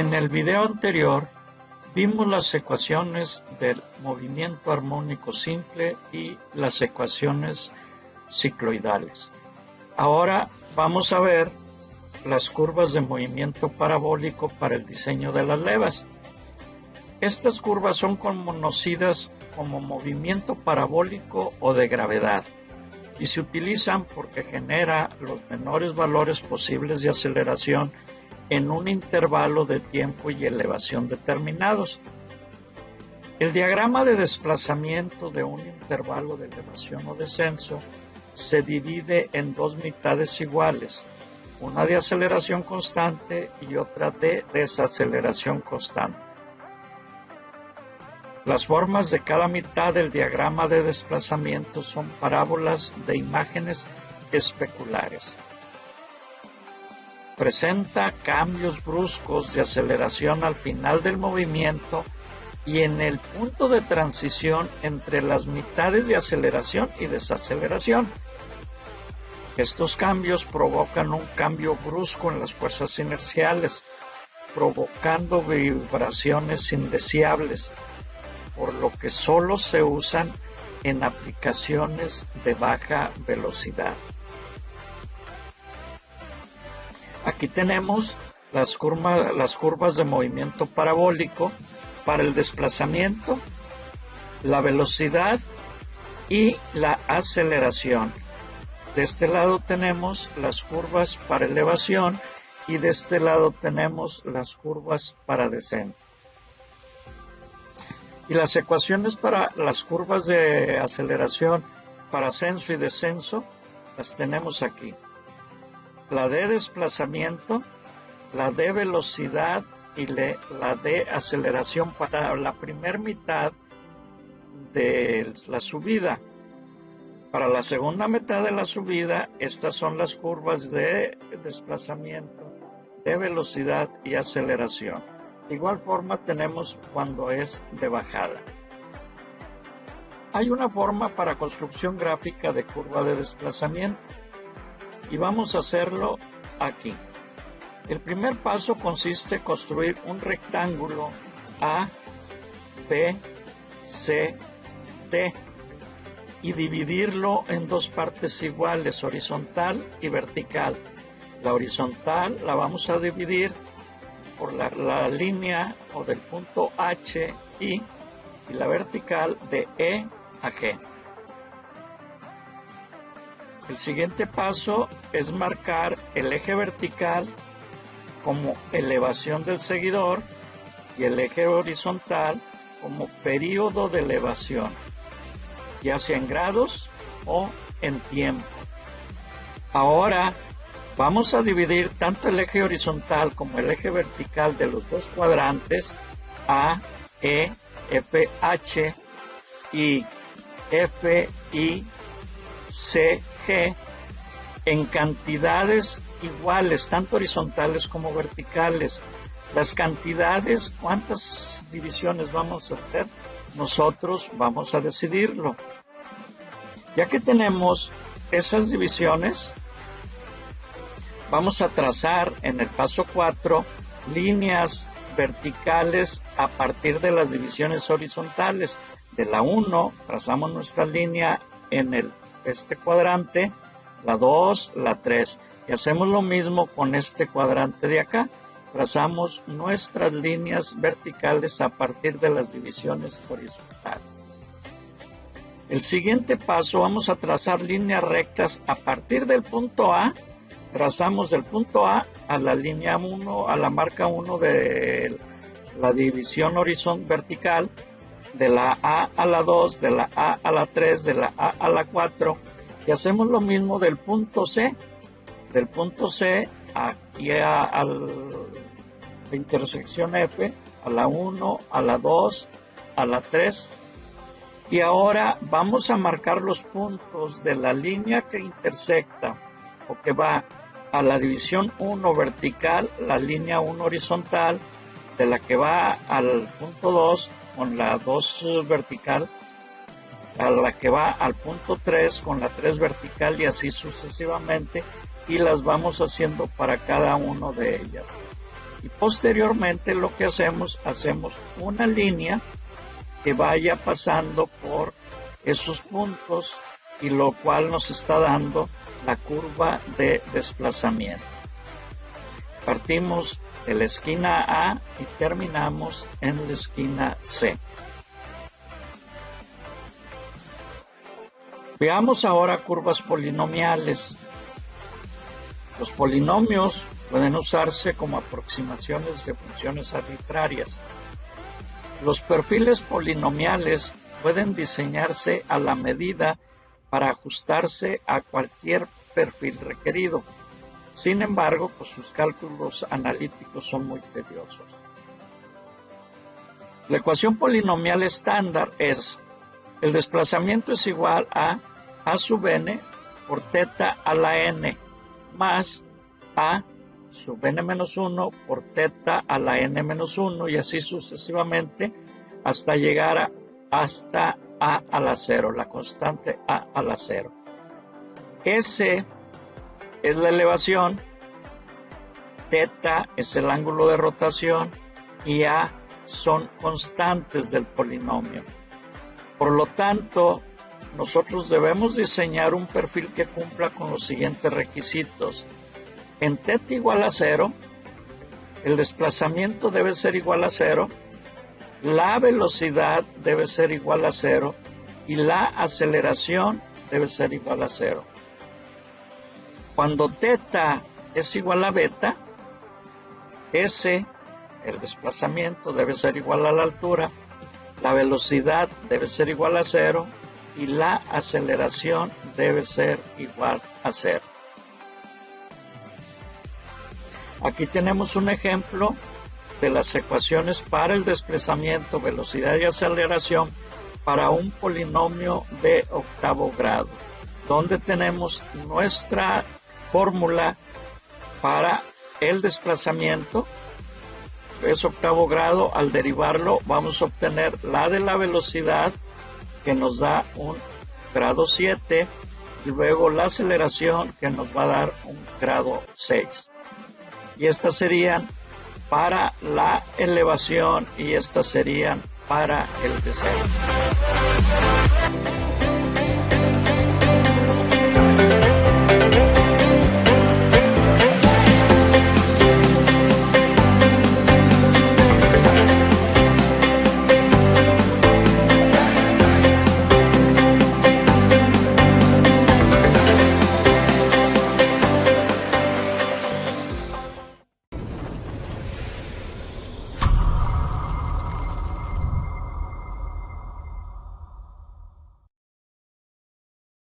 En el video anterior vimos las ecuaciones del movimiento armónico simple y las ecuaciones cicloidales. Ahora vamos a ver las curvas de movimiento parabólico para el diseño de las levas. Estas curvas son conocidas como movimiento parabólico o de gravedad y se utilizan porque genera los menores valores posibles de aceleración en un intervalo de tiempo y elevación determinados. El diagrama de desplazamiento de un intervalo de elevación o descenso se divide en dos mitades iguales, una de aceleración constante y otra de desaceleración constante. Las formas de cada mitad del diagrama de desplazamiento son parábolas de imágenes especulares. Presenta cambios bruscos de aceleración al final del movimiento y en el punto de transición entre las mitades de aceleración y desaceleración. Estos cambios provocan un cambio brusco en las fuerzas inerciales, provocando vibraciones indeseables, por lo que solo se usan en aplicaciones de baja velocidad. Aquí tenemos las curvas de movimiento parabólico para el desplazamiento, la velocidad y la aceleración. De este lado tenemos las curvas para elevación y de este lado tenemos las curvas para descenso. Y las ecuaciones para las curvas de aceleración para ascenso y descenso las tenemos aquí. La de desplazamiento, la de velocidad y la de aceleración para la primera mitad de la subida. Para la segunda mitad de la subida, estas son las curvas de desplazamiento, de velocidad y aceleración. De igual forma tenemos cuando es de bajada. Hay una forma para construcción gráfica de curva de desplazamiento y vamos a hacerlo aquí. El primer paso consiste en construir un rectángulo A, B, C, D y dividirlo en dos partes iguales, horizontal y vertical. La horizontal la vamos a dividir por la línea o del punto H, I, y la vertical de E a G. El siguiente paso es marcar el eje vertical como elevación del seguidor y el eje horizontal como período de elevación, ya sea en grados o en tiempo. Ahora vamos a dividir tanto el eje horizontal como el eje vertical de los dos cuadrantes A, E, F, H y F, I, C, G en cantidades iguales, tanto horizontales como verticales. Las cantidades, ¿cuántas divisiones vamos a hacer? Nosotros vamos a decidirlo. Ya que tenemos esas divisiones, vamos a trazar en el paso 4 líneas verticales a partir de las divisiones horizontales. De la 1 trazamos nuestra línea en este cuadrante, la 2, la 3. Y hacemos lo mismo con este cuadrante de acá. Trazamos nuestras líneas verticales a partir de las divisiones horizontales. El siguiente paso, vamos a trazar líneas rectas a partir del punto A. Trazamos del punto A a la línea 1, a la marca 1 de la división vertical, de la A a la 2, de la A a la 3, de la A a la 4, y hacemos lo mismo del punto C. Del punto C aquí a la intersección F, a la 1, a la 2, a la 3. Y ahora vamos a marcar los puntos de la línea que intersecta o que va a la división 1 vertical, la línea 1 horizontal, de la que va al punto 2 con la 2 vertical, a la que va al punto 3 con la 3 vertical y así sucesivamente, y las vamos haciendo para cada uno de ellas. Y posteriormente lo que hacemos una línea que vaya pasando por esos puntos, y lo cual nos está dando la curva de desplazamiento. Partimos de la esquina A y terminamos en la esquina C. Veamos ahora curvas polinomiales. Los polinomios pueden usarse como aproximaciones de funciones arbitrarias. Los perfiles polinomiales pueden diseñarse a la medida para ajustarse a cualquier perfil requerido. Sin embargo, pues sus cálculos analíticos son muy tediosos. La ecuación polinomial estándar es: el desplazamiento es igual a sub n por teta a la n más a sub n menos 1 por teta a la n menos 1, y así sucesivamente hasta llegar hasta a la 0, la constante a la 0. S es la elevación, teta es el ángulo de rotación y a son constantes del polinomio. Por lo tanto, nosotros debemos diseñar un perfil que cumpla con los siguientes requisitos. En teta igual a 0, el desplazamiento debe ser igual a 0, la velocidad debe ser igual a 0 y la aceleración debe ser igual a 0. Cuando teta es igual a beta, S, el desplazamiento, debe ser igual a la altura, la velocidad debe ser igual a 0 y la aceleración debe ser igual a 0. Aquí tenemos un ejemplo de las ecuaciones para el desplazamiento, velocidad y aceleración para un polinomio de octavo grado, donde tenemos nuestra fórmula para el desplazamiento. Es octavo grado. Al derivarlo vamos a obtener la de la velocidad, que nos da un grado 7, y luego la aceleración, que nos va a dar un grado 6. Y estas serían para la elevación y estas serían para el descenso.